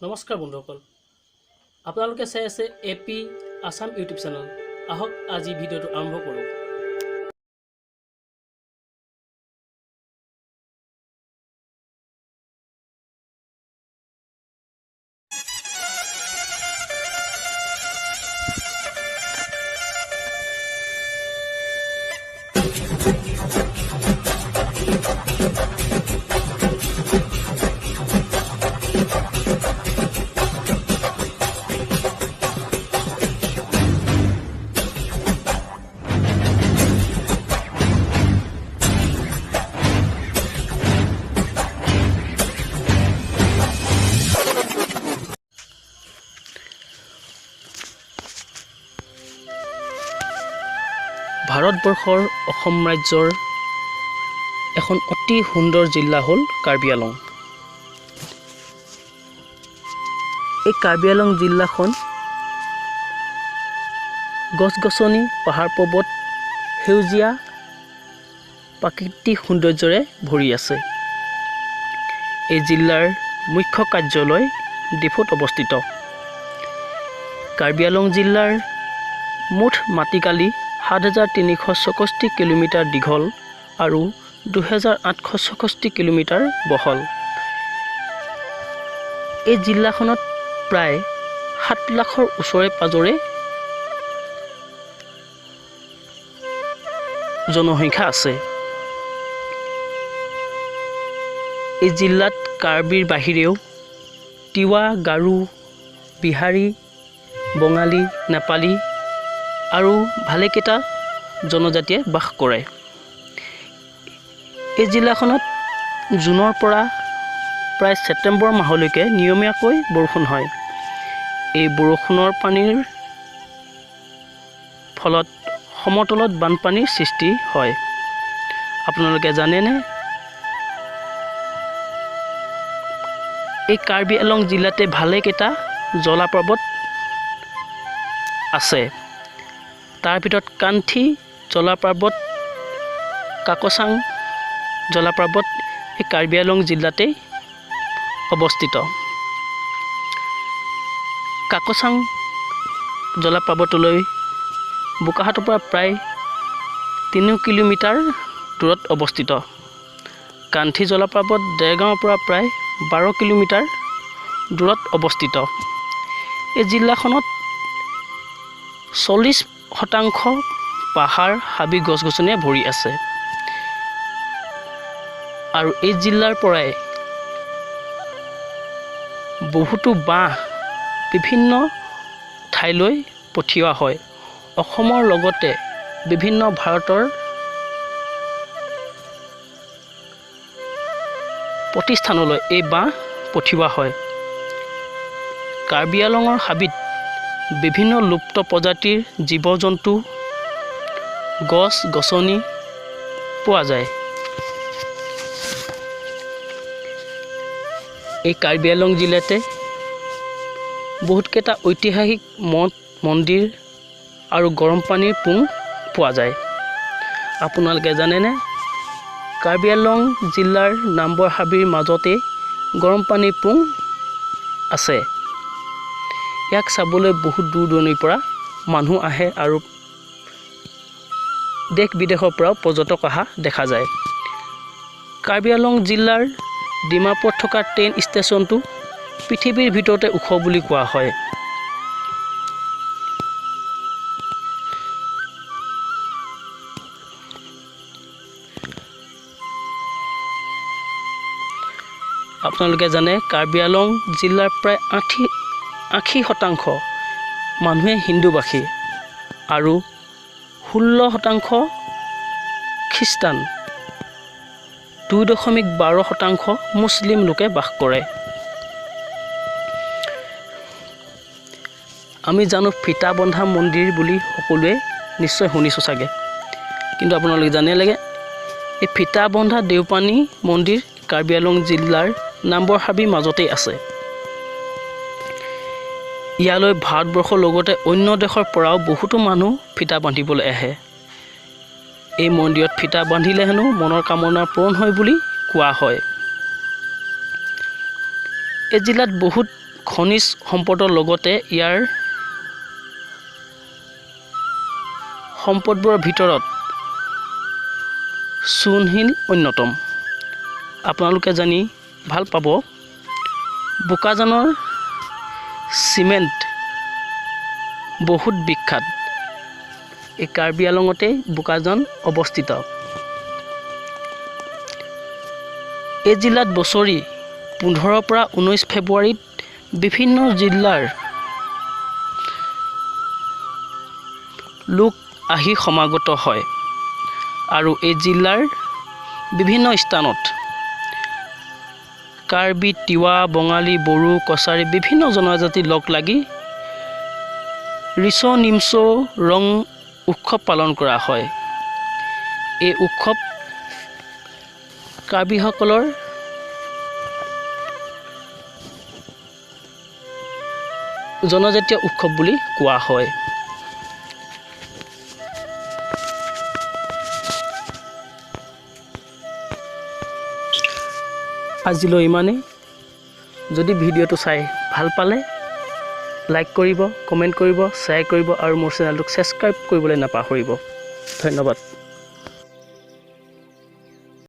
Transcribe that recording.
নমস্কাৰ বন্ধুসকল, আপোনালোকে চাই আছে এপি আসাম ইউটিউব চেনেল। আহক আজি ভিডিঅ'টো আৰম্ভ কৰোঁ। ভাৰতবৰ্ষৰ অসম ৰাজ্যৰ এখন অতি সুন্দৰ জিলা হ'ল কাৰ্বি আংলং। এই কাৰ্বি আংলং জিলাখন গছ-গছনি, পাহাৰ পৰ্বত, সেউজীয়া প্ৰাকৃতিক সৌন্দৰ্যৰে ভৰি আছে। এই জিলাৰ মুখ্য কাৰ্যালয় ডিফুত অৱস্থিত। কাৰ্বি আংলং জিলাৰ মুঠ মাটিকালি ৭,৩৬৪ কিলোমিটাৰ দীঘল আৰু ২,৮৬৪ কিলোমিটাৰ বহল। এই জিলাখনত প্ৰায় ৭ লাখৰ ওচৰে পাজৰে জনসংখ্যা আছে। এই জিলাত কাৰ্বিৰ বাহিৰেও তিৱা, গাৰো, বিহাৰী, বঙালী, নেপালী আৰু ভালেকেইটা জনজাতিয়ে বাস কৰে। এই জিলাখনত জুনৰ পৰা প্ৰায় ছেপ্টেম্বৰ মাহলৈকে নিয়মীয়াকৈ বৰষুণ হয়। এই বৰষুণৰ পানীৰ ফলত সমতলত বানপানীৰ সৃষ্টি হয়। আপোনালোকে জানেনে, এই কাৰ্বি আংলং জিলাতে ভালেকেইটা জলপ্ৰপাত আছে। তাৰ ভিতৰত কান্থি জলপ্ৰপাত, কাকচাং জলপ্ৰপাত এই কাৰ্বি আংলং জিলাতেই অৱস্থিত। কাকচাং জলপ্ৰপাতলৈ বোকাখাতৰ পৰা প্ৰায় ৩ কিলোমিটাৰ দূৰত অৱস্থিত। কান্থি জলপ্ৰপাত দেৰগাঁৱৰ পৰা প্ৰায় ১২ কিলোমিটাৰ দূৰত অৱস্থিত। এই জিলাখনত ৪০% পাহাৰ, হাবি, গছ-গছনিয়ে ভৰি আছে। আৰু এই জিলাৰ পৰাই বহুতো বাঁহ বিভিন্ন ঠাইলৈ পঠিওৱা হয়। অসমৰ লগতে বিভিন্ন ভাৰতৰ প্ৰতিষ্ঠানলৈ এই বাঁহ পঠিওৱা হয়। কাৰ্বি আংলঙৰ হাবিত বিভিন্ন লুপ্ত প্ৰজাতিৰ জীৱ-জন্তু, গছ-গছনি পোৱা যায়। এই কাৰ্বি আংলং জিলাতে বহুতকেইটা ঐতিহাসিক মঠ, মন্দিৰ আৰু গৰম পানীৰ পুং পোৱা যায়। আপোনালোকে জানেনে, কাৰ্বি আংলং জিলাৰ নামবৰ হাবিৰ মাজতে গৰম পানীৰ পুং আছে। ইয়াক চাবলৈ বহুত দূৰ দূৰণিৰ পৰা মানুহ আহে আৰু দেশ বিদেশৰ পৰাও পৰ্যটক অহা দেখা যায়। কাৰ্বি আংলং জিলাৰ ডিমাপুৰত থকা ট্ৰেইন ষ্টেচনটো পৃথিৱীৰ ভিতৰতে ওখ বুলি কোৱা হয়। আপোনালোকে জানে, কাৰ্বি আংলং জিলাৰ প্ৰায় ৮০% মানুহে হিন্দুভাষী আৰু 16% খ্ৰীষ্টান, 2.12% মুছলিম লোকে বাস কৰে। আমি জানো ফিটা বন্ধা মন্দিৰ বুলি সকলোৱে নিশ্চয় শুনিছোঁ চাগে, কিন্তু আপোনালোকে জানে লাগে, এই ফিটা বন্ধা দেওপানী মন্দিৰ কাৰ্বি আংলং জিলাৰ নামবৰ হাবিৰ মাজতেই আছে। ইয়ালৈ ভাৰতবৰ্ষৰ লগতে অন্য দেশৰ পৰাও বহুতো মানুহ ফিটা বান্ধিবলৈ আহে। এই মন্দিৰত ফিটা বান্ধিলে হেনো মনৰ কামনা পূৰণ হয় বুলি কোৱা হয়। এই জিলাত বহুত খনিজ সম্পদৰ লগতে ইয়াৰ সম্পদবোৰৰ ভিতৰত চূণশিল অন্যতম। আপোনালোকে জানি ভাল পাব বোকাজানৰ চিমেণ্ট বহুত বিখ্যাত। এই কাৰ্বি আংলঙতে বোকাজান অৱস্থিত। এই জিলাত বছৰি 15 পৰা 19 ফেব্ৰুৱাৰীত বিভিন্ন জিলাৰ লোক আহি সমাগত হয় আৰু এই জিলাৰ বিভিন্ন স্থানত কাৰ্বি, তিৱা, বঙালী, বড়ো, কছাৰী বিভিন্ন জনজাতি লগ লাগি ৰিচো নিমচো ৰং উৎসৱ পালন কৰা হয়। এই উৎসৱ কাৰ্বিসকলৰ জনজাতীয় উৎসৱ বুলি কোৱা হয়। আজিলৈ ইমানেই। যদি ভিডিঅ'টো চাই ভাল পালে লাইক কৰিব, কমেণ্ট কৰিব, শ্বেয়াৰ কৰিব আৰু মোৰ চেনেলটোক ছাবস্ক্ৰাইব কৰিবলৈ নাপাহৰিব। ধন্যবাদ।